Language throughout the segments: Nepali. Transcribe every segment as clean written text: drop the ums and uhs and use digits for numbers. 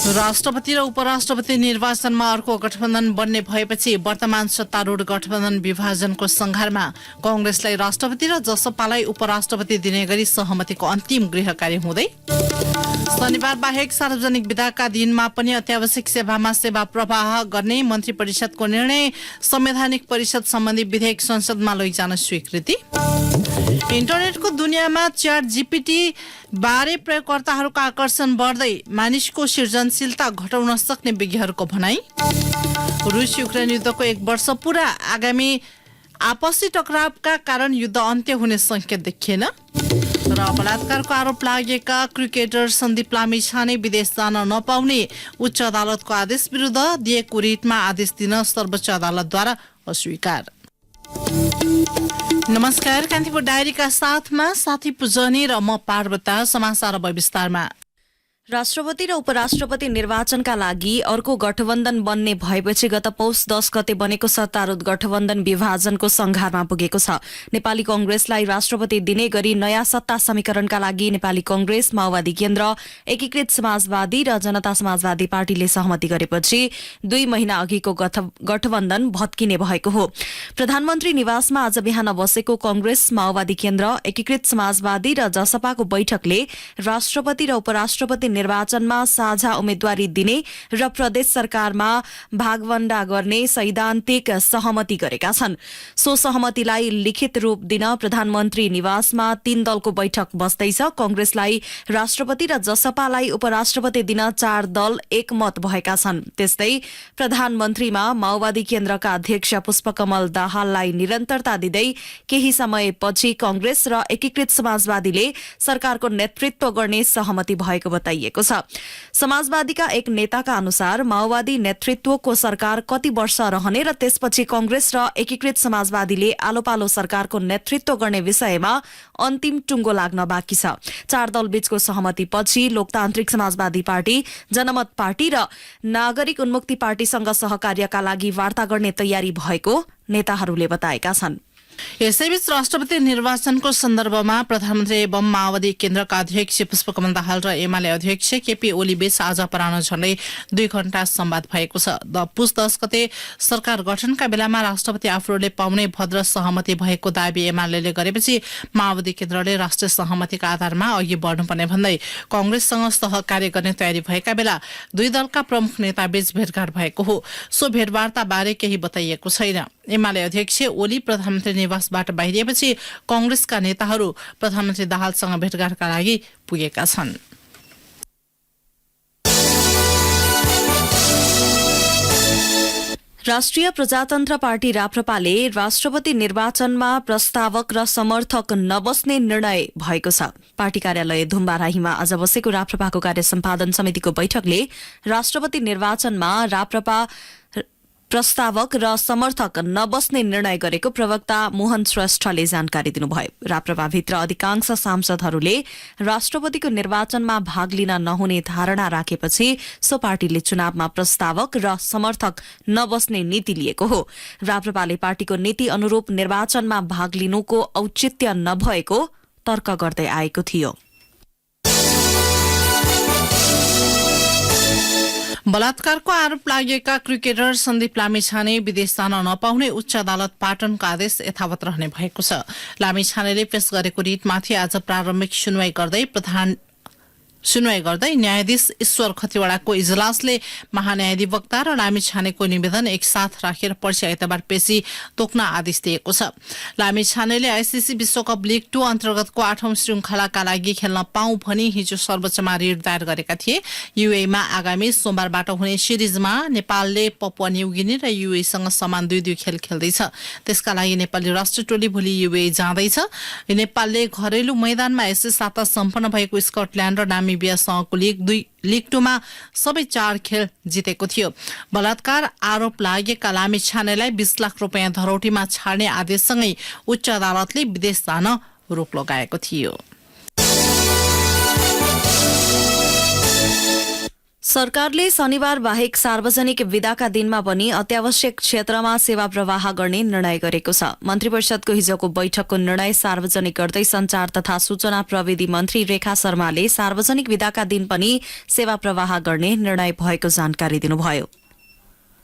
राष्ट्रपति र उपराष्ट्रपति निर्वाचनमा अर्को गठबन्धन बन्ने भएपछि वर्तमान सत्तारूढ गठबन्धन विभाजनको संघारमा कांग्रेसलाई राष्ट्रपति र जसपालाई उपराष्ट्रपति दिने गरी सहमतिको अन्तिम गृहकार्य हुँदै शनिबार बाहेक सार्वजनिक बिदाका दिनमा पनि अत्यावश्यक सेवामा सेवा प्रवाह गर्ने मन्त्री परिषदको निर्णय संवैधानिक परिषद सम्बन्धी विधेयक संसदमा लैजान स्वीकृति इन्टरनेटको दुनियाँमा च्याट जीपीटी बारे प्रयोगकर्ताहरूको आकर्षण बढ्दै मानिसको सृजनशीलता घटाउन सक्ने विज्ञहरूको भनाई रुस युक्रेन युद्धको 1 वर्ष पूरा आगामी आपसी टकरावका कारण युद्ध अन्त्य हुने संकेत देखिएन र बलात्कारको आरोप लागेका क्रिकेटर सन्दीप लामिछाने विदेश जान नपाउने उच्च अदालतको आदेश विरुद्ध दिएको रिटमा आदेश दिन सर्वोच्च अदालतद्वारा अस्वीकार। नमस्कार, कान्तिपुर डायरीका साथमा साथी पुजनी र म पार्वता। समाचार अब विस्तारमा। राष्ट्रपति र उपराष्ट्रपति निर्वाचनका लागि अर्को गठबन्धन बन्ने भएपछि गत पौष 10 गते बनेको सत्तारूढ गठबन्धन विभाजनको संघारमा पुगेको छ। नेपाली कांग्रेसलाई राष्ट्रपति दिने गरी नयाँ सत्ता समीकरणका लागि नेपाली कांग्रेस, माओवादी केन्द्र, एकीकृत समाजवादी र जनता समाजवादी पार्टीले सहमति गरेपछि 2 महिना अघिको गठबन्धन भत्किने भएको हो। प्रधानमन्त्री निवासमा आज बिहान बसेको कांग्रेस, माओवादी केन्द्र, एकीकृत समाजवादी र जसपाको बैठकले राष्ट्रपति र उपराष्ट्रपति निर्वाचनमा साझा उम्मेद्वारी दिने र प्रदेश सरकारमा भागवण्डा गर्ने सैद्धान्तिक सहमति गरेका छन्। सो सहमतिलाई लिखित रूप दिन प्रधानमन्त्री निवासमा 3 दलको बैठक बस्दैछ। कांग्रेसलाई राष्ट्रपति र जसपालाई उपराष्ट्रपति दिन 4 दल एकमत भएका छन्। त्यस्तै प्रधानमन्त्रीमा माओवादी केन्द्रका अध्यक्ष पुष्पकमल दाहाललाई निरन्तरता दिँदै केही समयपछि कांग्रेस र एकीकृत समाजवादीले सरकारको नेतृत्व गर्ने सहमति भएको बताइएको छ। समाजवादीका एक नेताका अनुसार माओवादी नेतृत्वको सरकार कति वर्ष रहने र त्यसपछि कांग्रेस र एकीकृत समाजवादीले आलोपालो सरकारको नेतृत्व गर्ने विषयमा अन्तिम टुङ्गो लाग्न बाँकी छ। 4 दलबीचको सहमतिपछि लोकतान्त्रिक समाजवादी पार्टी, जनमत पार्टी र नागरिक उन्मुक्ति पार्टीसँग सहकार्यका लागि वार्ता गर्ने तयारी भएको नेताहरूले बताएका छन्। यसैबीच राष्ट्रपति निर्वाचनको सन्दर्भमा प्रधानमन्त्री एवं माओवादी केन्द्रका अध्यक्ष पुष्पकमल दाहाल र एमाले अध्यक्ष केपी ओली बीच आज अपराह्न झण्डै 2 घण्टा संवाद भएको छ। पुस 10 गते सरकार गठनका बेलामा राष्ट्रपति आफूले पाउने भद्र सहमति भएको दावी एमाले गरेपछि माओवादी केन्द्रले राष्ट्रिय सहमतिका आधारमा अघि बढ्नुपर्ने भन्दै कांग्रेससँग सहकार्य गर्ने तयारी भएका बेला 2 दलका प्रमुख नेताबीच भेटघाट भएको हो। सो भेटवार्ता बारे केही बताइएको छैन। एमाले अध्यक्ष ओली प्रधानमन्त्री निवासबाट बाहिरिएपछि कांग्रेसका नेताहरू प्रधानमन्त्री दाहालसँग भेटघाटका लागि पुगेका छन्। राष्ट्रिय प्रजातन्त्र पार्टी राप्रपाले राष्ट्रपति निर्वाचनमा प्रस्तावक र समर्थक नबस्ने निर्णय भएको छ। पार्टी कार्यालय धुम्बाराहीमा आज बसेको राप्रपाको कार्य सम्पादन समितिको बैठकले राष्ट्रपति निर्वाचनमा राप्रपा प्रस्तावक र समर्थक नबस्ने निर्णय गरेको प्रवक्ता मोहन श्रेष्ठले जानकारी दिनुभयो। राप्रपाभित्र अधिकांश सांसदहरूले राष्ट्रपतिको निर्वाचनमा भाग लिन नहुने धारणा राखेपछि सो पार्टीले चुनावमा प्रस्तावक र समर्थक नबस्ने नीति लिएको हो। राप्रपाले पार्टीको नीति अनुरूप निर्वाचनमा भाग लिनुको औचित्य नभएको तर्क गर्दै आएको थियो। बलात्कारको आरोप लागेका क्रिकेटर सन्दीप लामिछाने विदेश जान नपाउने उच्च अदालत पाटनको आदेश यथावत रहने भएको छ। लामिछानेले पेश गरेको रिटमाथि आज प्रारम्भिक सुनवाई गर्दै न्यायाधीश ईश्वर खतिवड़ाको इजलासले महान्यायाधिवक्ता र लामिछानेको निवेदन एकसाथ राखेर पर्सि आइतबार पेशी तोक्न आदेश दिएको छ। लामिछानेले आईसीसी विश्वकप लीग 2 अन्तर्गतको 8औं श्रृंखलाका लागि खेल्न पाऊँ भनी हिजो सर्वोच्चमा रिट दायर गरेका थिए। यूएईमा आगामी सोमबारबाट हुने सिरिजमा नेपालले पपुवा न्युगिनी र यूएईसँग समान 2-2 खेल खेल्दैछ। त्यसका लागि नेपाली राष्ट्रिय टोली भोलि यूएई जाँदैछ। नेपालले घरेलु मैदानमा यसै साता सम्पन्न भएको स्कटल्याण्ड र नामिबियासँगको लीग 2 मा सबै 4 खेल जितेको थियो। बलात्कार आरोप लागेका लामिछानेलाई 20 लाख रुपियाँ धरौटीमा छाड्ने आदेशसँगै उच्च अदालतले विदेश जान रोक लगाएको थियो। सरकारले शनिबार बाहेक सार्वजनिक विदाका दिनमा पनि अत्यावश्यक क्षेत्रमा सेवा प्रवाह गर्ने निर्णय गरेको छ। मन्त्री परिषदको हिजोको बैठकको निर्णय सार्वजनिक गर्दै संचार तथा सूचना प्रविधि मन्त्री रेखा शर्माले सार्वजनिक विदाका दिन पनि सेवा प्रवाह गर्ने निर्णय भएको जानकारी दिनुभयो।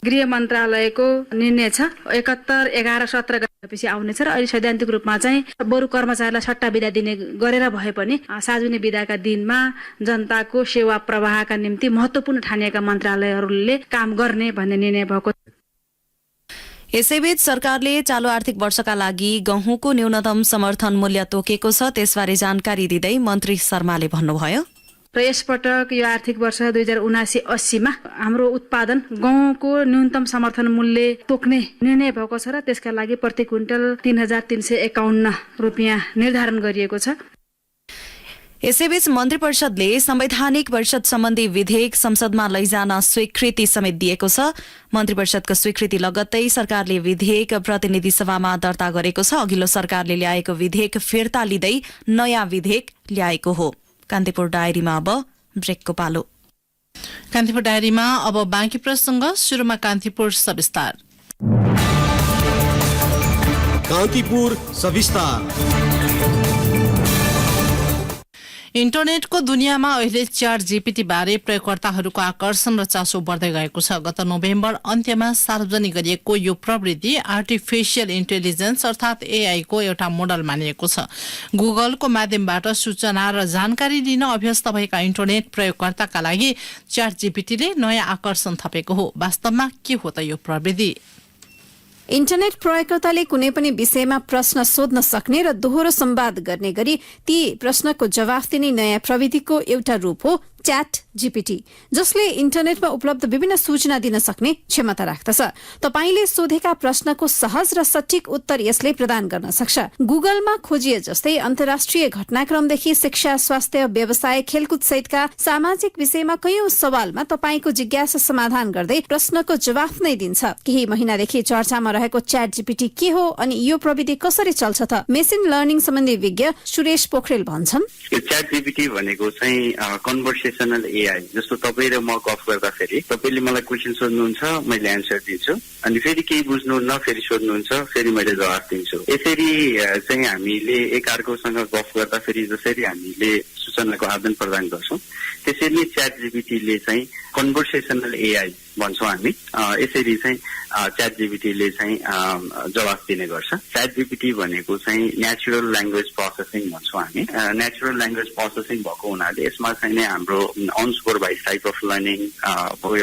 गृह मन्त्रालयको निर्णय छ 71, 11, 17 गतेपछि आउनेछ र अहिले सैद्धान्तिक रूपमा चाहिँ बरु कर्मचारीलाई सट्टा बिदा दिने गरेर भए पनि सार्वजनिक बिदाका दिनमा जनताको सेवा प्रवाहका निम्ति महत्त्वपूर्ण ठानिएका मन्त्रालयहरूले काम गर्ने भन्ने निर्णय भएको। यसैबीच सरकारले चालू आर्थिक वर्षका लागि गहुँको न्यूनतम समर्थन मूल्य तोकेको छ। त्यसबारे जानकारी दिँदै मन्त्री शर्माले भन्नुभयो, र यसपटक यो आर्थिक वर्ष 2079-80 हाम्रो उत्पादन गहुँको न्यूनतम समर्थन मूल्य तोक्ने निर्णय भएको छ र त्यसका लागि प्रति क्विन्टल 3,351 रुपियाँ निर्धारण गरिएको छ। यसैबीच मन्त्री परिषदले संवैधानिक परिषद सम्बन्धी विधेयक संसदमा लैजान स्वीकृति समेत दिएको छ। मन्त्री परिषदको स्वीकृति लगत्तै सरकारले विधेयक प्रतिनिधि सभामा दर्ता गरेको छ। अघिल्लो सरकारले ल्याएको विधेयक फिर्ता लिँदै नयाँ विधेयक ल्याएको हो। कान्तिपुर डायरीमा अब ब्रेकको पालो। कान्तिपुर डायरीमा अब बाँकी प्रसंग। सुरुमा कान्तिपुर सविस्तार। कान्तिपुर सविस्तार। इन्टरनेटको दुनियाँमा अहिले च्याट जीपीटी बारे प्रयोगकर्ताहरूको आकर्षण र चासो बढ्दै गएको छ। गत नोभेम्बर अन्त्यमा सार्वजनिक गरिएको यो प्रविधि आर्टिफिशियल इन्टेलिजेन्स अर्थात एआई को एउटा मोडल मानिएको छ। गुगलको माध्यमबाट सूचना र जानकारी लिन अभ्यस्त भएका इन्टरनेट प्रयोगकर्ताका लागि च्याट जीपीटीले नयाँ आकर्षण थपेको हो। वास्तवमा के हो त यो प्रविधि? इन्टरनेट प्रयोगकर्ताले कुनै पनि विषयमा प्रश्न सोध्न सक्ने र दोहोरो संवाद गर्ने गरी ती प्रश्नको जवाफ दिने नयाँ प्रविधिको एउटा रूप हो च्याट जीपीटी, जसले इन्टरनेटमा उपलब्ध विभिन्न सूचना दिन सक्ने क्षमता राख्दछ। तपाईले सोधेका प्रश्नको सहज र सठीक उत्तर यसले प्रदान गर्न सक्छ। गुगलमा खोजिए जस्तै अन्तर्राष्ट्रिय घटनाक्रमदेखि शिक्षा, स्वास्थ्य, व्यवसाय, खेलकुद सहितका सामाजिक विषयमा कयौं सवालमा तपाईको जिज्ञासा समाधान गर्दै प्रश्नको जवाफ नै दिन्छ। केही महिनादेखि चर्चामा रहेको च्याट जीपीटी के हो अनि यो प्रविधि कसरी चल्छ त? मेसिन लर्निङ सम्बन्धी विज्ञ सुरेश पोखरेल भन्छन्, च्याट जीपीटी भनेको चाहिँ कन्भर्सेसनल एआई। जस्तो तपाईँ र म गफ गर्दाखेरि तपाईँले मलाई क्वेसन सोध्नुहुन्छ, मैले एन्सर दिन्छु, अनि फेरि केही बुझ्नुहुन्न, फेरि सोध्नुहुन्छ, फेरि मैले जवाफ दिन्छु। यसरी चाहिँ हामीले एकअर्कासँग गफ गर्दाखेरि जसरी हामीले सूचनाको आदान प्रदान गर्छौँ, त्यसरी नै च्याट जीपीटीले चाहिँ कन्भर्सेसनल एआई भन्छौँ हामी। यसरी चाहिँ च्याट जीपीटीले चाहिँ जवाफ दिने गर्छ। च्याट जीपीटी भनेको चाहिँ नेचुरल ल्याङ्ग्वेज प्रोसेसिङ भन्छौँ हामी। नेचुरल ल्याङ्ग्वेज प्रोसेसिङ भएको हुनाले यसमा चाहिँ नै हाम्रो अनसुपरभाइज टाइप अफ लर्निङ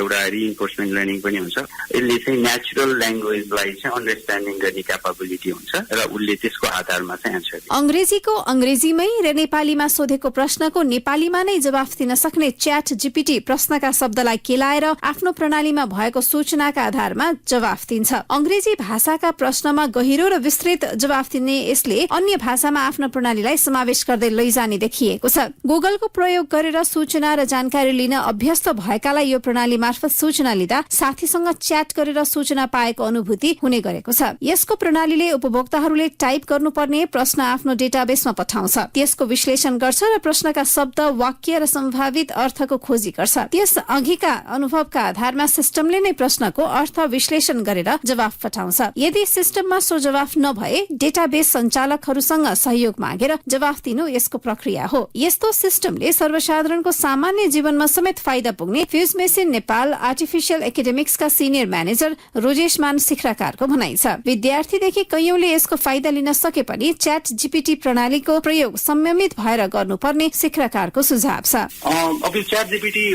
एउटा रिइन्फोर्समेन्ट लर्निङ पनि हुन्छ। यसले चाहिँ नेचुरल ल्याङ्ग्वेजलाई चाहिँ अन्डरस्ट्यान्डिङ गर्ने क्यापाबिलिटी हुन्छ र उसले त्यसको आधारमा चाहिँ एन्सर दिन्छ। अंग्रेजीको अंग्रेजीमै र नेपालीमा सोधेको प्रश्नको नेपालीमा नै जवाफ दिन सक्ने च्याट जीपीटी प्रश्नका शब्दलाई केलाएर आफ्नो प्रणालीमा भएको सूचनाका आधारमा जवाफ दिन्छ। अंग्रेजी भाषाका प्रश्नमा गहिरो र विस्तृत जवाफ दिने यसले अन्य भाषामा आफ्नो प्रणालीलाई समावेश गर्दै लैजाने देखिएको छ। गुगलको प्रयोग गरेर सूचना र जानकारी लिन अभ्यस्त भएकालाई यो प्रणाली मार्फत सूचना लिँदा साथीसँग च्याट गरेर सूचना पाएको अनुभूति हुने गरेको छ। यसको प्रणालीले उपभोक्ताहरूले टाइप गर्नुपर्ने प्रश्न आफ्नो डेटाबेसमा पठाउँछ, त्यसको विश्लेषण गर्छ र प्रश्नका शब्द, वाक्य र सम्भावित अर्थको खोजी गर्छ। त्यस अघिका अनुभवका आधारमा सिस्टमले नै प्रश्नको अर्थ विश्लेषण गरेर जवाफ पठाउँछ। यदि सिस्टममा सो जवाफ नभए डेटाबेस सञ्चालकहरूसँग सहयोग मागेर जवाफ दिनु यसको प्रक्रिया हो। यस्तो सिस्टमले सर्वसाधारणको सामान्य जीवनमा समेत फाइदा पुग्ने फ्युज मेसिन नेपाल आर्टिफिशियल एकाडेमिक्सका सिनियर म्यानेजर रोजेश मान सिखराकारको भनाइ छ। विद्यार्थीदेखि कैयौंले यसको फाइदा लिन सके पनि च्याट जीपीटी प्रणालीको प्रयोग संयमित भएर गर्नुपर्ने सिखराकारको सुझाव छ। अब च्याट जीपीटी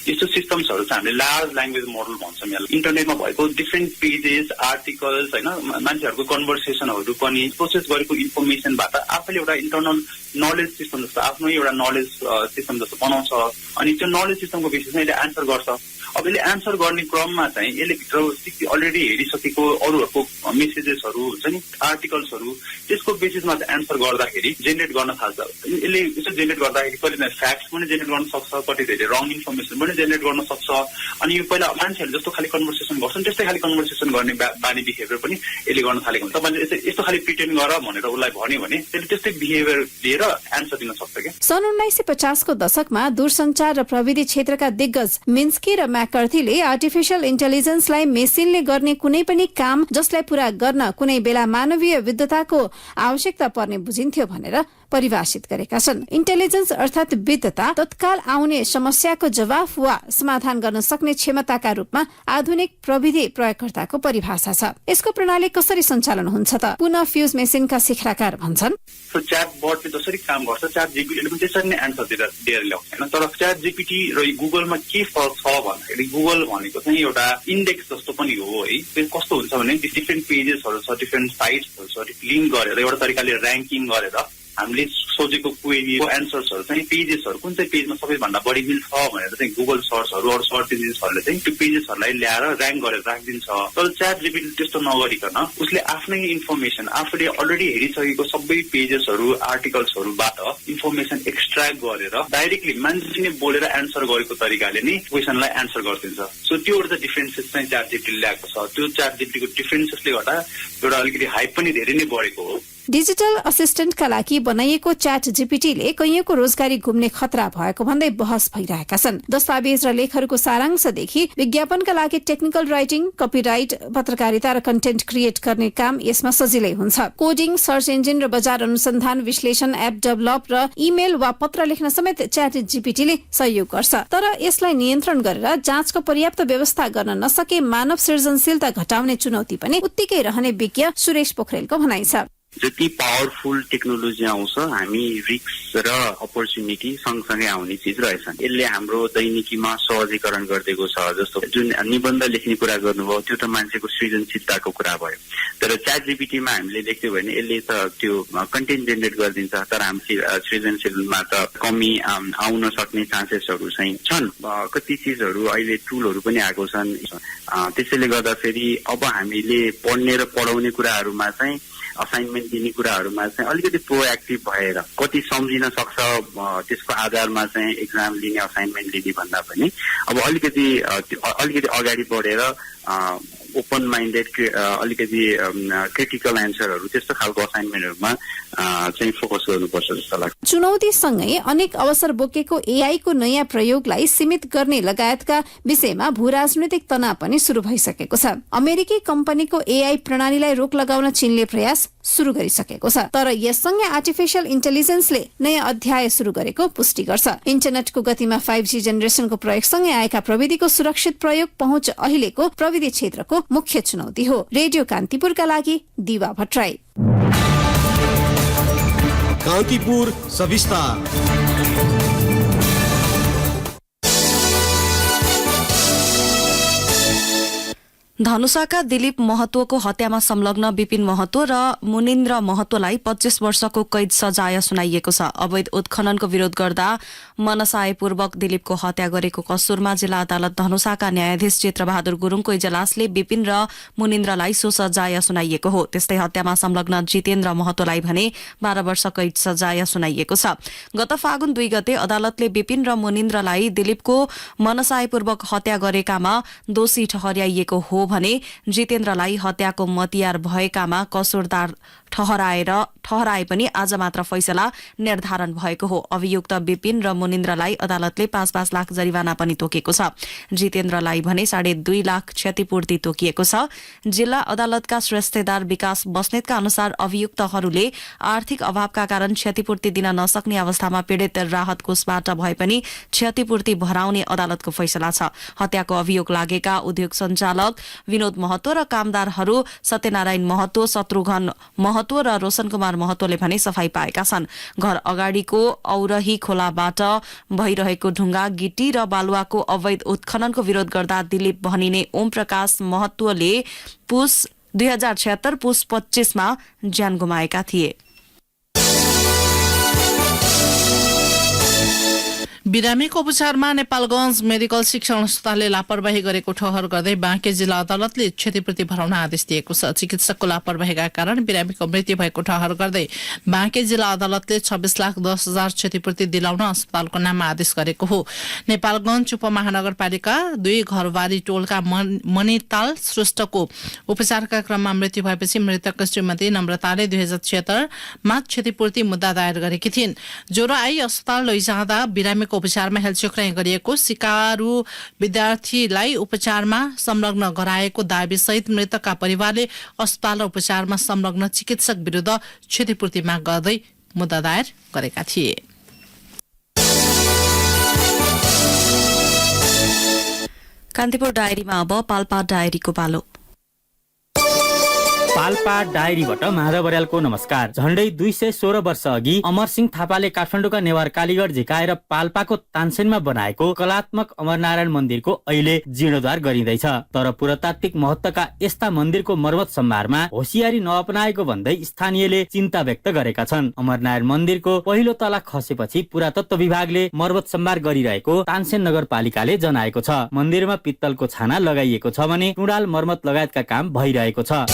यस्तो सिस्टम्सहरू चाहिँ हामीले लार्ज ल्याङ्ग्वेज मोडल भन्छौँ। यहाँ इन्टरनेटमा भएको डिफ्रेन्ट पेजेस, आर्टिकल्स, होइन, मान्छेहरूको कन्भर्सेसनहरू पनि प्रोसेस गरेको इन्फर्मेसनबाट आफैले एउटा इन्टरनल नलेज सिस्टम जस्तो आफ्नो एउटा नलेज सिस्टम जस्तो बनाउँछ। अनि त्यो नलेज सिस्टमको बेसिसमा यसले एन्सर गर्छ। अब यसले एन्सर गर्ने क्रममा चाहिँ यसले भित्र अलरेडी हेरिसकेको अरूहरूको मेसेजेसहरू हुन्छ नि, आर्टिकल्सहरू, त्यसको बेसिसमा चाहिँ एन्सर गर्दाखेरि जेनेरेट गर्न थाल्छ। यसले यसो जेनेरेट गर्दाखेरि कहिले फ्याक्ट्स पनि जेनेरेट गर्न सक्छ, कति धेरै रङ इन्फर्मेसन पनि जेनेरेट गर्न सक्छ। अनि यो पहिला मान्छेहरूले जस्तो खालि कन्भर्सेसन गर्छन् त्यस्तै खालि कन्भर्सेसन गर्ने बानी बिहेभियर पनि यसले गर्न थालेको हुन्छ। तपाईँले यस्तो खालि प्रिटेन्ड गर भनेर उसलाई भन्यो भने त्यसले त्यस्तै बिहेभियर लिएर एन्सर दिन सक्छ क्या। सन् 1950 को दशकमा दूरसञ्चार र प्रविधि क्षेत्रका दिग्गज मिन्स्की र म्याकर्थीले आर्टिफिशियल इन्टेलिजेन्सलाई मेसिनले गर्ने कुनै पनि काम जसलाई पूरा गर्न कुनै बेला मानवीय विद्वताको आवश्यकता पर्ने बुझिन्थ्यो भनेर परिभाषित गरेका छन्। इन्टेलिजेन्स अर्थात विद्वता तत्काल आउने समस्याको जवाफ वा समाधान गर्न सक्ने क्षमताका रूपमा आधुनिक प्रविधि प्रयोगकर्ताको परिभाषा छ। यसको प्रणाली कसरी सञ्चालन हुन्छ त? पुनः फ्युज मेसिनका शिखराकार भन्छन्, च्याट बोटले जसरी काम गर्छ च्याट जीपीटीले पनि त्यसरी नै एन्सर दिएर ल्याउँछ होइन। तर च्याट जीपीटी र गुगलमा के फरक छ भन्दाखेरि गुगल भनेको चाहिँ एउटा इन्डेक्स जस्तो पनि हो है। त्यो कस्तो हुन्छ भने डिफ्रेन्ट पेजेसहरू छ, डिफ्रेन्ट साइट्सहरू छ, लिङ्क गरेर एउटा तरिकाले ऱ्याङ्किङ गरेर हामीले सोचेको क्वेरीको एन्सर्सहरू चाहिँ पेजेसहरू कुन चाहिँ पेजमा सबैभन्दा बढी मिल्छ भनेर चाहिँ गुगल सर्चहरू अरू सर्च इन्जिन्सहरूले चाहिँ त्यो पेजेसहरूलाई ल्याएर ऱ्याङ्क गरेर राखिदिन्छ। तर च्याट जीपीटी त्यस्तो नगरिकन उसले आफ्नै इन्फर्मेसन आफूले अलरेडी हेरिसकेको सबै पेजेसहरू आर्टिकल्सहरूबाट इन्फर्मेसन एक्सट्र्याक्ट गरेर डाइरेक्टली मान्छेले बोलेर एन्सर गरेको तरिकाले नै क्वेसनलाई एन्सर गरिदिन्छ। सो त्यो एउटा डिफरेन्सेस चाहिँ च्याट जीपीटीले ल्याएको छ। त्यो च्याट जीपीटीको डिफरेन्सेसले गर्दा एउटा अलिकति हाइप पनि धेरै नै बढेको हो। डिजिटल असिस्टेन्टका लागि बनाइएको च्याट जीपीटीले कैयौंको रोजगारी गुम्ने खतरा भएको भन्दै बहस भइरहेका छन्। दस्तावेज र लेखहरूको सारांशदेखि विज्ञापनका लागि टेक्निकल राइटिङ, कपिराइट, पत्रकारिता र कन्टेन्ट क्रिएट गर्ने काम यसमा सजिलै हुन्छ। कोडिङ, सर्च इन्जिन र बजार अनुसन्धान, विश्लेषण, एप डेभलप र इमेल वा पत्र लेख्न समेत च्याट जीपीटीले सहयोग गर्छ। तर यसलाई नियन्त्रण गरेर जाँचको पर्याप्त व्यवस्था गर्न नसके मानव सृजनशीलता घटाउने चुनौती पनि उत्तिकै रहने विज्ञ सुरेश पोखरेलको भनाइ छ। जति पावरफुल टेक्नोलोजी आउँछ हामी रिस्क र अपर्च्युनिटी सँगसँगै आउने चिज रहेछन्। यसले हाम्रो दैनिकीमा सहजीकरण गरिदिएको छ। जस्तो जुन निबन्ध लेख्ने कुरा गर्नुभयो त्यो त मान्छेको सृजनशीलताको कुरा भयो। तर च्याट जीपीटीमा हामीले लेख्थ्यौँ भने यसले त त्यो कन्टेन्ट जेनेरेट गरिदिन्छ। तर हामीले सृजनशीलमा त कमी आउन सक्ने चान्सेसहरू चाहिँ छन्। कति चिजहरू अहिले टुलहरू पनि आएको छन्। त्यसैले गर्दाखेरि अब हामीले पढ्ने र पढाउने कुराहरूमा चाहिँ असाइनमेन्ट दिने कुराहरूमा चाहिँ अलिकति प्रोएक्टिभ भएर कति सम्झिन सक्छ त्यसको आधारमा चाहिँ एक्जाम लिने असाइनमेन्ट लिने भन्दा पनि अब अलिकति अगाडि बढेर ओपन माइन्डेड अलिकति क्रिटिकल एन्सरहरू त्यस्तो खालको असाइनमेन्टहरूमा चाहिँ फोकस गर्नुपर्छ जस्तो लाग्छ। चुनौतीसँगै अनेक अवसर बोकेको एआई को नयाँ प्रयोगलाई सीमित गर्ने लगायतका विषयमा भू राजनैतिक तनाव पनि शुरू भइसकेको छ। अमेरिकी कम्पनीको एआई प्रणालीलाई रोक लगाउन चीनले प्रयास शुरू गरिसकेको छ। तर यससँगै आर्टिफिशियल इन्टेलिजेन्सले नयाँ अध्याय शुरू गरेको पुष्टि गर्छ। इन्टरनेटको गतिमा 5G जेनेरेसनको प्रयोगसँगै आएका प्रविधिको सुरक्षित प्रयोग पहुँच अहिलेको प्रविधि क्षेत्रको मुख्य चुनौती हो। रेडियो कान्तिपुरका लागि दिवा भट्टराई। कान्तिपुर सविस्तार। धनुषाका दिलीप महतोको हत्यामा संलग्न विपिन महतो र मुनिन्द्र महतोलाई 25 वर्षको कैद सजाय सुनाइएको छ। अवैध उत्खननको विरोध गर्दा मनसायपूर्वक दिलीपको हत्या गरेको कसुरमा जिल्ला अदालत धनुषाका न्यायाधीश चित्रबहादुर गुरुङको इजलासले विपिन र मुनिन्द्रलाई सो सजाय सुनाइएको हो। त्यस्तै हत्यामा संलग्न जितेन्द्र महतोलाई भने 12 वर्ष कैद सजाय सुनाइएको छ। गत फागुन 2 गते अदालतले विपिन र मुनिन्द्रलाई दिलीपको मनसायपूर्वक हत्या गरेकामा दोषी ठहर्याइएको हो भने जितेन्द्रलाई हत्याको मतियार भएकामा कसुरदार ठहराए पनि आज मात्र फैसला निर्धारण भएको हो। अभियुक्त विपिन र मुनिन्द्रलाई अदालतले 5-5 लाख जरिवाना पनि तोकेको छ। जितेन्द्रलाई भने 2.5 लाख क्षतिपूर्ति तोकिएको छ। जिल्ला अदालतका श्रेष्ठदार विकास बस्नेतका अनुसार अभियुक्तहरूले आर्थिक अभावका कारण क्षतिपूर्ति दिन नसक्ने अवस्थामा पीड़ित राहत कोषबाट भए पनि क्षतिपूर्ति भराउने अदालतको फैसला छ। हत्याको अभियोग लागेका उद्योग सञ्चालक विनोद महतो र कामदारहरू सत्यनारायण महतो, शत्रुघ्न महतो र रोशन कुमार महतोले भने सफाई पाएका छन्। घर अगाडिको औरही खोलाबाट भइरहेको ढुङ्गा, गिटी र बालुवाको अवैध उत्खननको विरोध गर्दा दिलीप भनिने ओम प्रकाश महतोले 2076 पुस 25 मा ज्यान गुमाएका थिए। बिरामीको उपचारमा नेपालगञ्ज मेडिकल शिक्षण संस्थाले लापरवाही गरेको ठहर गर्दै बाँके जिल्ला अदालतले क्षतिपूर्ति भराउन आदेश दिएको छ। चिकित्सकको लापरवाहीका कारण बिरामीको मृत्यु भएको ठहर गर्दै बाँके जिल्ला अदालतले 26,10,000 क्षतिपूर्ति दिलाउन अस्पतालको नाममा आदेश गरेको हो। नेपालगञ्ज उपमहानगरपालिका 2 घरबारी टोलका मणिताल श्रेष्ठको उपचारका क्रममा मृत्यु भएपछि मृतक श्रीमती नम्रताले 2076 मा क्षतिपूर्ति मुद्दा दायर गरेकी थिइन्। ज्वरो आई अस्पताल लैजाँदा बिरामीको उपचारमा हेलचक्राइ गरिएको, सिकारु विद्यार्थीलाई उपचारमा संलग्न गराएको दावी सहित मृतकका परिवारले अस्पताल र उपचारमा संलग्न चिकित्सक विरुद्ध क्षतिपूर्ति माग गर्दै मुद्दा दायर गरेका थिए। कान्तिपुर डायरीमा अब पाल्पा डायरीको पालो। पाल्पा डायरीबाट माधव बर्यालको नमस्कार। झण्डै 216 वर्ष अघि अमरसिंह थापाले काठमाडौँका नेवार कालीगढ झिकाएर पाल्पाको तानसेनमा बनाएको कलात्मक अमरनारायण मन्दिरको अहिले जीर्णोद्धार गरिँदैछ। तर पुरातात्विक महत्वका यस्ता मन्दिरको मर्मत सम्हारमा होसियारी नअपनाएको भन्दै स्थानीयले चिन्ता व्यक्त गरेका छन्। अमरनारायण मन्दिरको पहिलो तला खसेपछि पुरातत्व विभागले मर्मत सम्हार गरिरहेको तानसेन नगरपालिकाले जनाएको छ। मन्दिरमा पित्तलको छाना लगाइएको छ भने टुँडाल मर्मत लगायतका काम भइरहेको छ।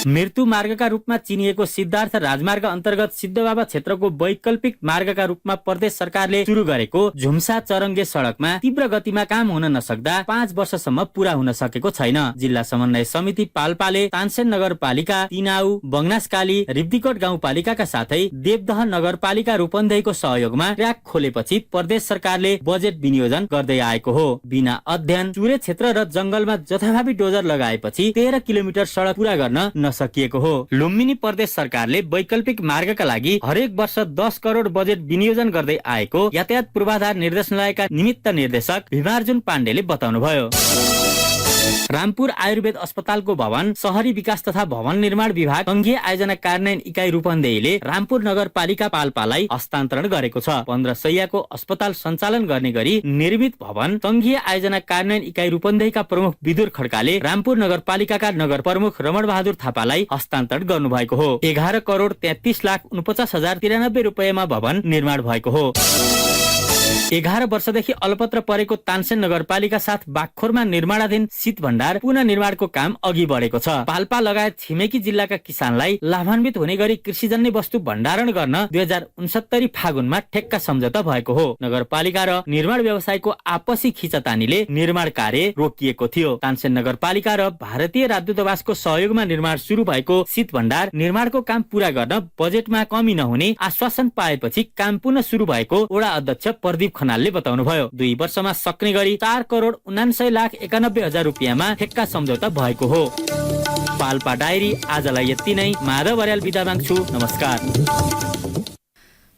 मृत्यु मार्गका रूपमा चिनिएको सिद्धार्थ राजमार्ग अन्तर्गत सिद्धबाबा क्षेत्रको वैकल्पिक मार्गका रूपमा प्रदेश सरकारले सुरु गरेको झुम्सा चरङ्गे सडकमा तीव्र गतिमा काम हुन नसक्दा 5 वर्षसम्म पूरा हुन सकेको छैन। जिल्ला समन्वय समिति पाल्पाले तानसेन नगरपालिका, तिनाउ, बङ्नासकाली, रिब्दीकोट गाउँपालिकाका साथै देवदह नगरपालिका रूपन्देहीको सहयोगमा ट्र्याक खोलेपछि प्रदेश सरकारले बजेट विनियोजन गर्दै आएको हो। बिना अध्ययन चुरे क्षेत्र र जंगलमा जथाभावी डोजर लगाएपछि 13 किलोमिटर सडक पूरा गर्न नसकिएको हो। लुम्बिनी प्रदेश सरकारले वैकल्पिक मार्गका लागि हरेक वर्ष 10 करोड बजेट विनियोजन गर्दै आएको यातायात पूर्वाधार निर्देशनालयका निमित्त निर्देशक भिमार्जुन पाण्डेले बताउनुभयो। रामपुर आयुर्वेद अस्पतालको भवन शहरी विकास तथा भवन निर्माण विभाग संघीय आयोजना कार्यान्वयन इकाइ रूपन्देहीले रामपुर नगरपालिका पाल्पालाई हस्तान्तरण गरेको छ। 15 शैय्याको अस्पताल सञ्चालन गर्ने गरी निर्मित भवन संघीय आयोजना कार्यान्वयन इकाइ रूपन्देहीका प्रमुख विदुर खड्काले रामपुर नगरपालिकाका नगर प्रमुख रमण बहादुर थापालाई हस्तान्तरण गर्नुभएको हो। 11 करोड 33,49,093 रुपियाँमा भवन निर्माण भएको हो। 11 वर्षदेखि अलपत्र परेको तानसेन नगरपालिका साथ बागखोरमा निर्माणाधीन शीत भण्डार पुनः निर्माणको काम अघि बढेको छ। पाल्पा लगायत छिमेकी जिल्लाका किसानलाई लाभान्वित हुने गरी कृषिजन्य वस्तु भण्डारण गर्न 2069 फागुनमा ठेक्का सम्झौता भएको हो। नगरपालिका र निर्माण व्यवसायको आपसी खिचातानीले निर्माण कार्य रोकिएको थियो। तानसेन नगरपालिका र भारतीय राजदूतावासको सहयोगमा निर्माण सुरु भएको शीत भण्डार निर्माणको काम पूरा गर्न बजेटमा कमी नहुने आश्वासन पाएपछि काम पुनः सुरु भएको वडा अध्यक्ष प्रदीप खनालले बताउनुभयो। 2 वर्षमा सक्ने गरी 4 करोड 79,91,000 रुपियाँमा ठेक्का सम्झौता भएको हो। पाल्पा डायरी आजलाई यति नै। माधव बर्याल बिदा माग्छु। नमस्कार।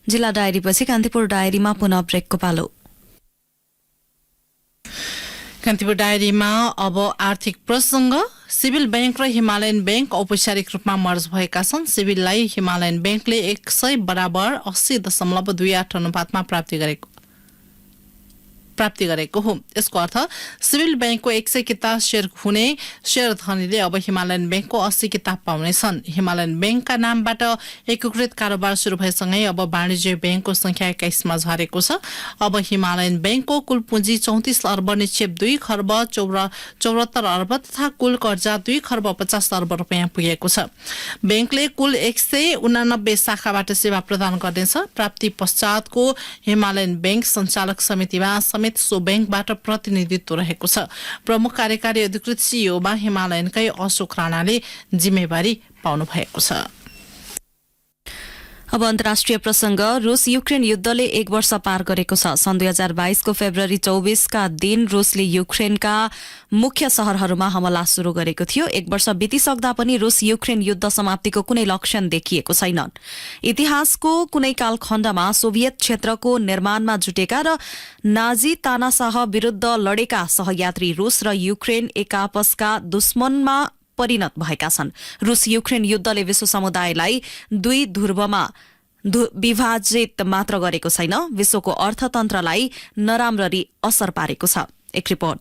जिल्ला डायरीपछि कान्तिपुर डायरीमा पुनः ब्रेकको पालो। कान्तिपुर डायरीमा अब आर्थिक प्रसंग। सिभिल बैंक र हिमालयन बैंक औपचारिक रूपमा मर्ज भएका छन्। सिभिललाई हिमालयन बैंकले 100 बराबर 80.28 अनुपातमा प्राप्ति गरेको हो। यसको अर्थ सिभिल बैंकको 100 किता शेयर हुने शेयर धनीले अब हिमालयन बैंकको 80 किता पाउनेछन्। हिमालयन बैंकका नामबाट एकीकृत कारोबार सुरु भएसँगै अब वाणिज्य बैंकको संख्या 21 मा झरेको छ। अब हिमालयन बैंकको कुल पुँजी 34 अर्ब, निक्षेप 2 खर्ब 74 अर्ब तथा कुल कर्जा 2 खर्ब 50 अर्ब रुपियाँ पुगेको छ। बैंकले कुल 189 शाखाबाट सेवा प्रदान गर्नेछ। प्राप्ति पश्चातको हिमालयन बैंक सञ्चालक समितिमा समेत सो बैंकबाट प्रतिनिधित्व रहेको छ। प्रमुख कार्यकारी अधिकृत सीईओमा हिमालयनकै अशोक राणाले जिम्मेवारी पाउनु भएको छ। अब अन्तर्राष्ट्रिय प्रसंग। रूस युक्रेन युद्धले 1 वर्ष पार गरेको छ। सन् 2022 को फेब्रुअरी 24 का दिन रूसले युक्रेनका मुख्य शहरहरूमा हमला सुरु गरेको थियो। 1 वर्ष बितिसक्दा पनि रूस युक्रेन युद्ध समाप्तिको कुनै लक्षण देखिएको छैन। इतिहासको कुनै कालखण्डमा सोभियत क्षेत्रको निर्माणमा जुटेका र नाजी तानाशाह विरुद्ध लडेका सहयात्री रूस र युक्रेन एक आपसका दुश्मनमा परिणत भएका छन्। रूस युक्रेन युद्धले विश्व समुदायलाई 2 ध्रुवमा विभाजित मात्र गरेको छैन, विश्वको अर्थतन्त्रलाई नराम्ररी असर पारेको छ। एक रिपोर्ट।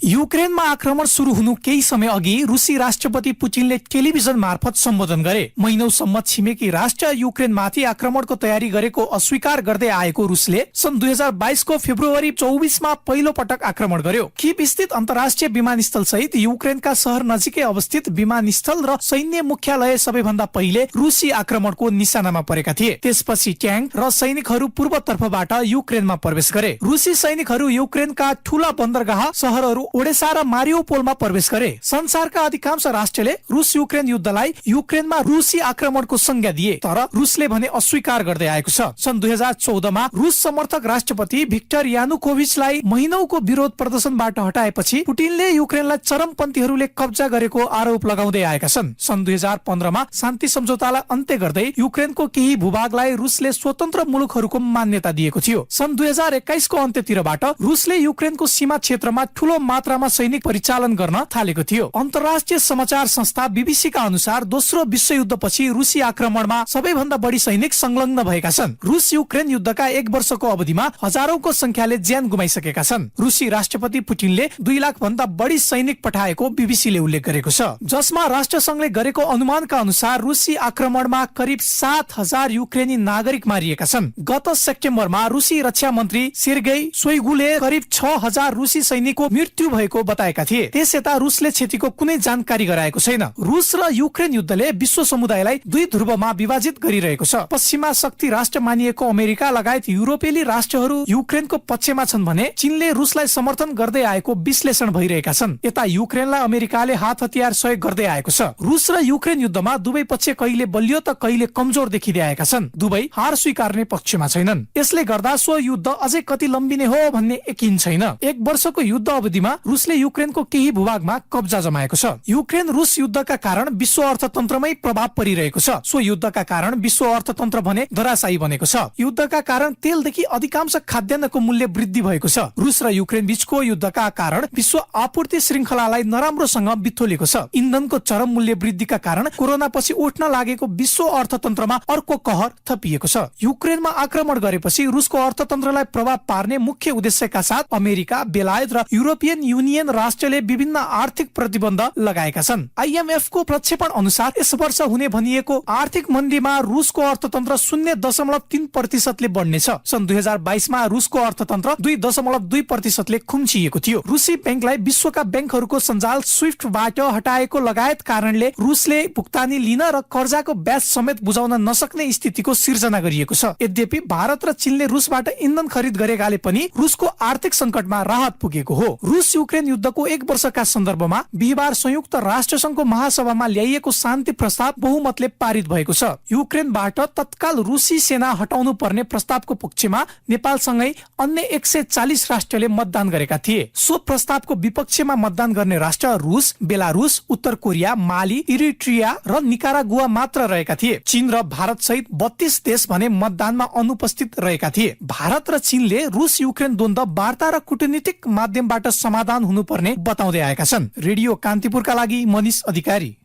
युक्रेनमा आक्रमण सुरु हुनु केही समय अघि रुसी राष्ट्रपति पुटिनले टेलिभिजन मार्फत सम्बोधन गरे। महिनौसम्म छिमेकी राष्ट्र युक्रेनमाथि आक्रमणको तयारी गरेको अस्वीकार गर्दै आएको रुसले सन् 2022 को फेब्रुअरी 24 मा पहिलो पटक आक्रमण गर्यो। कीव स्थित अन्तर्राष्ट्रिय विमानस्थल सहित युक्रेनका शहर नजिकै अवस्थित विमानस्थल र सैन्य मुख्यालय सबैभन्दा पहिले रुसी आक्रमणको निशानामा परेका थिए। त्यसपछि ट्याङ्क र सैनिकहरू पूर्वतर्फबाट युक्रेनमा प्रवेश गरे। रुसी सैनिकहरू युक्रेनका ठूला बन्दरगाह शहरहरू ओडेसा र मारियोपोलमा प्रवेश गरे। संसारका अधिकांश राष्ट्रले रुस युक्रेन युद्धलाई युक्रेनमा रुसी आक्रमणको संज्ञा दिए, तर रुसले भने अस्वीकार गर्दै आएको छ। सन् 2014 मा रुस समर्थक राष्ट्रपति भिक्टर यानुकोभिचलाई महिनौको विरोध प्रदर्शनबाट हटाएपछि पुटिनले युक्रेनलाई चरमपन्थीहरूले कब्जा गरेको आरोप लगाउँदै आएका छन्। सन् 2015 मा शान्ति सम्झौतालाई अन्त्य गर्दै युक्रेनको केही भूभागलाई रुसले स्वतन्त्र मुलुकहरूको मान्यता दिएको थियो। सन् 2021 को अन्त्यतिरबाट रुसले युक्रेनको सीमा क्षेत्रमा ठूलो मात्रामा सैनिक परिचालन गर्न थालेको थियो। अन्तर्राष्ट्रिय समाचार संस्था बीबीसी का अनुसार दोस्रो विश्वयुद्धपछि रुसी आक्रमणमा सबैभन्दा बढी सैनिक संलग्न भएका छन्। रुस युक्रेन युद्धका 1 वर्षको अवधिमा हजारौंको संख्याले ज्यान गुमाइसकेका छन्। रुसी राष्ट्रपति पुटिनले 2 लाख भन्दा बढी सैनिक पठाएको बीबीसीले उल्लेख गरेको छ, जसमा राष्ट्रसंघले गरेको अनुमानका अनुसार रुसी आक्रमणमा करिब 7,000 युक्रेनी नागरिक मारिएका छन्। गत सेप्टेम्बरमा रुसी रक्षा मन्त्री सेर्गेई शोइगुले करिब 6,000 रुसी सैनिकको मृत्यु भएको बताएका थिए। त्यसयता रुसले क्षतिको कुनै जानकारी गराएको छैन। रुस र युक्रेन युद्धले विश्व समुदायलाई 2 ध्रुवमा विभाजित गरिरहेको छ। पश्चिमा शक्ति राष्ट्र मानिएको अमेरिका लगायत युरोपेली राष्ट्रहरू युक्रेनको पक्षमा छन् भने चीनले रुसलाई समर्थन गर्दै आएको विश्लेषण भइरहेका छन्। यता युक्रेनलाई अमेरिकाले हात हतियार सहयोग गर्दै आएको छ। रुस र युक्रेन युद्धमा दुवै पक्ष कहिले बलियो त कहिले कमजोर देखिँदै आएका छन्। दुवै हार स्वीकार्ने पक्षमा छैनन्। यसले गर्दा सो युद्ध अझै कति लम्बिने हो भन्ने यकिन छैन। 1 वर्षको युद्ध अवधिमा रुसले युक्रेनको केही भूभागमा कब्जा जमाएको छ। युक्रेन रुस युद्धका कारण विश्व अर्थतन्त्रमै प्रभाव परिरहेको छ। सो युद्धका कारण विश्व अर्थतन्त्र भने धराशायी बनेको छ। युद्धका कारण तेलदेखि अधिकांश खाद्यान्नको मूल्य वृद्धि भएको छ। रुस र युक्रेन बीचको युद्धका कारण विश्व आपूर्ति श्रृंखलालाई नराम्रोसँग बिथोलेको छ। इन्धनको चरम मूल्य वृद्धिका कारण कोरोना पछि उठ्न लागेको विश्व अर्थतन्त्रमा अर्को कहर थपिएको छ। युक्रेनमा आक्रमण गरेपछि रुसको अर्थतन्त्रलाई प्रभाव पार्ने मुख्य उद्देश्यका साथ अमेरिका, बेलायत र युरोपियन युनियन राष्ट्रले विभिन्न आर्थिक प्रतिबन्ध लगाएका छन्। आईएमएफ को प्रक्षेपण अनुसार यस वर्ष हुने भनिएको आर्थिक मन्दीमा रुसको अर्थतन्त्र 0.3% ले बढ्नेछ। सन् 2022 मा रुसको अर्थतन्त्र 2.2% ले खुम्चिएको थियो। रुसी बैंकलाई विश्वका बैंकहरूको सञ्जाल स्विफ्टबाट हटाएको लगायत कारणले रुसले भुक्तानी लिन र कर्जाको ब्याज समेत बुझाउन नसक्ने स्थितिको सिर्जना गरिएको छ। यद्यपि भारत र चीनले रुसबाट इन्धन खरिद गरेकाले पनि रुसको आर्थिक संकटमा राहत पुगेको हो। रुस युक्रेन युद्धको 1 वर्षका सन्दर्भमा बिहिबार संयुक्त राष्ट्रसंघको महासभामा ल्याइएको शान्ति प्रस्ताव बहुमतले पारित भएको छ। युक्रेनबाट तत्काल रुसी सेना हटाउनु पर्ने प्रस्तावको पक्षमा नेपालसँगै अन्य 140 राष्ट्रले मतदान गरेका थिए। सो प्रस्तावको विपक्षमा मतदान गर्ने राष्ट्र रुस, बेलारुस, उत्तर कोरिया, माली, इरिट्रिया र निकारागुआ मात्र रहेका थिए। चीन र भारत सहित 32 देश भने मतदानमा अनुपस्थित रहेका थिए। भारत र चीनले रुस युक्रेन द्वन्द्व वार्ता र कूटनीतिक माध्यमबाट समाधान हुनुपर्ने बताउँदै आएका छन्। रेडियो कान्तिपुरका लागि मनिष अधिकारी।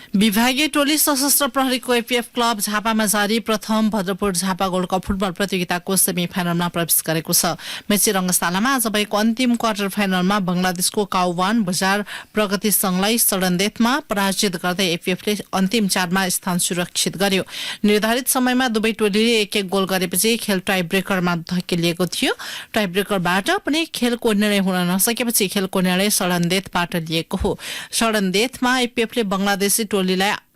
विभागीय टोली सशस्त्र प्रहरीको एपीएफ क्लब झापामा जारी प्रथम Bhadrapur Jhapa gold cup football प्रतियोगिताको सेमी फाइनलमा प्रवेश गरेको छ। मेची रंगशालामा आज भएको अन्तिम क्वार्टर फाइनलमा बंगलादेशको काउवान बजार प्रगति संघलाई सडनडेथमा पराजित गर्दै एपीएफले अन्तिम 4 मा स्थान सुरक्षित गर्यो। निर्धारित समयमा दुवै टोलीले 1-1 गोल गरेपछि खेल टाई ब्रेकरमा धकेलिएको थियो। टाई ब्रेकरबाट पनि खेलको निर्णय हुन नसकेपछि खेलको निर्णय सडनडेथबाट लिएको हो। सडनडेथमा एपीएफले बंगलादेशी टोलीलाई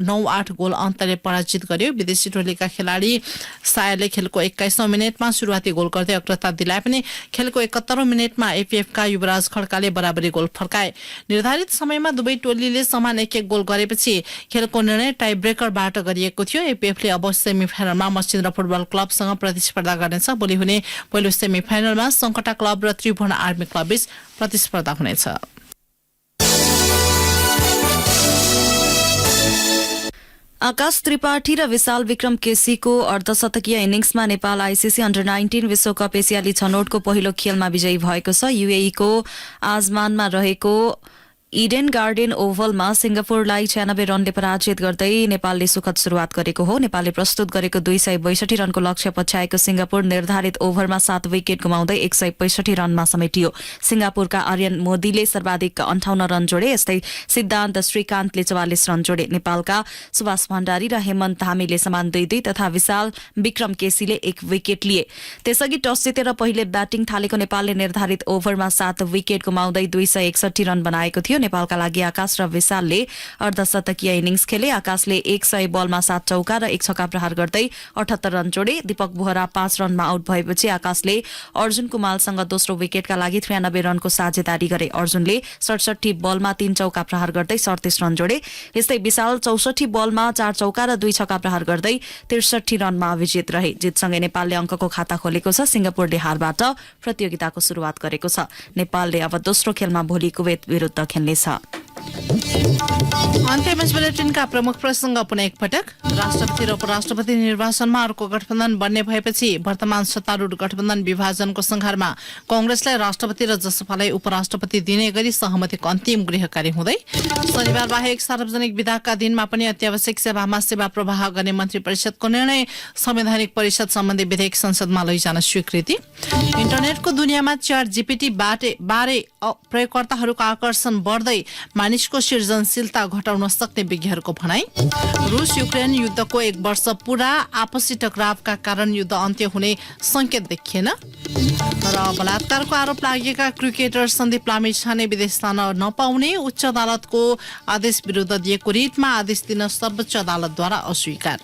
9-8 गोल अन्तरले पराजित गर्यो। विदेशी टोलीका खेलाडी सायरले खेलको 21औं मिनेटमा सुरुवाती गोल गर्दै अग्रता दिलाए पनि खेलको 71औं मिनेटमा एपीएफका युवराज खड्काले बराबरी गोल फर्काए। निर्धारित समयमा दुवै टोलीले समान 1-1 गोल गरेपछि खेलको निर्णय टाई ब्रेकरबाट गरिएको थियो। एपीएफले अब सेमी फाइनलमा मसिन्द्र फुटबल क्लबसँग प्रतिस्पर्धा गर्नेछ। भोलि हुने पहिलो सेमी फाइनलमा संकटा क्लब र त्रिभुवन आर्मी क्लब बीच प्रतिस्पर्धा हुनेछ। आकाश त्रिपाठी र विशाल विक्रम केसीको अर्धशतकीय इनिङ्समा नेपाल आईसीसी अन्डर 19 विश्वकप एसियाली छनौटको पहिलो खेलमा विजयी भएको छ। यूएई को आजमानमा रहेको इडेन गार्डन ओभलमा सिंगापुरलाई 96 रनले पराजित गर्दै नेपालले सुखद शुरूआत गरेको हो। नेपालले प्रस्तुत गरेको 262 रनको लक्ष्य पछ्याएको सिंगापुर निर्धारित ओभरमा 7 विकेट गुमाउँदै 165 रनमा समेटियो। सिंगापुरका आर्यन मोदीले सर्वाधिक 58 रन जोडे। यस्तै सिद्धान्त श्रीकान्तले 44 रन जोडे। नेपालका सुभाष भण्डारी र हेमन्त धामीले समान 2-2 तथा विशाल विक्रम केसीले 1 विकेट लिए। त्यसअघि टस जितेर पहिले ब्याटिङ थालेको नेपालले निर्धारित ओभरमा 7 विकेट गुमाउँदै 261 रन बनाएको थियो। नेपालका लागि आकाश र विशालले अर्धशतकीय इनिङ्स खेले। आकाशले 100 बलमा 7 चौका र 1 छक्का प्रहार गर्दै 78 रन जोडे। दीपक बोहरा 5 रनमा आउट भएपछि आकाशले अर्जुन कुमालसँग दोस्रो विकेटका लागि 93 रनको साझेदारी गरे। अर्जुनले 67 बलमा 3 चौका प्रहार गर्दै 37 रन जोडे। यस्तै विशाल 64 बलमा 4 चौका र 2 छक्का प्रहार गर्दै 63 रनमा विजेत रहे। जितसँगै नेपालले अङ्कको खाता खोलेको छ। सिंगापुरले हारबाट प्रतियोगिताको शुरूआत गरेको छ। नेपालले अब दोस्रो खेलमा भोलि कुवेत विरुद्ध खेल्नेछ। अन्त्यमा बुलेटिनका प्रमुख प्रसंग पुनः एकपटक। राष्ट्रपति र उपराष्ट्रपति निर्वाचनमा अर्को गठबन्धन बन्ने भएपछि वर्तमान सत्तारूढ गठबन्धन विभाजनको संघारमा कांग्रेसलाई राष्ट्रपति र जसपालाई उपराष्ट्रपति दिने गरी सहमतिको अन्तिम गृहकारी हुँदै शनिबार बाहेक सार्वजनिक विधाका दिनमा पनि अत्यावश्यक सेवामा सेवा प्रवाह गर्ने मन्त्री परिषदको निर्णय। संवैधानिक परिषद सम्बन्धी विधेयक संसदमा लैजान स्वीकृति। इन्टरनेटको दुनियाँमा च्याट जीपीटी बारे प्रयोगकर्ताहरूको आकर्षण बढ्दै मानिसको सृजनशीलता घटाउन सक्ने विज्ञहरूको भनाई। रूस युक्रेन युद्धको 1 वर्ष पूरा आपसी टकरावका कारण युद्ध अन्त्य हुने संकेत देखिएन। र बलात्कारको आरोप लागेका क्रिकेटर सन्दीप लामिछाने विदेश जान नपाउने उच्च अदालतको आदेश विरुद्ध दिएको रिटमा आदेश दिन सर्वोच्च अदालतद्वारा अस्वीकार।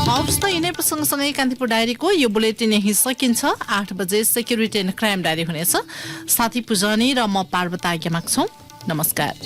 हवस् त यिनै प्रसङ्गसँगै कान्तिपुर डायरीको यो बुलेटिन यही सकिन्छ। 8 बजे सेक्युरिटी एन्ड क्राइम डायरी हुनेछ। साथी पूजनी र म पार्वता आज्ञामा छौं। नमस्कार।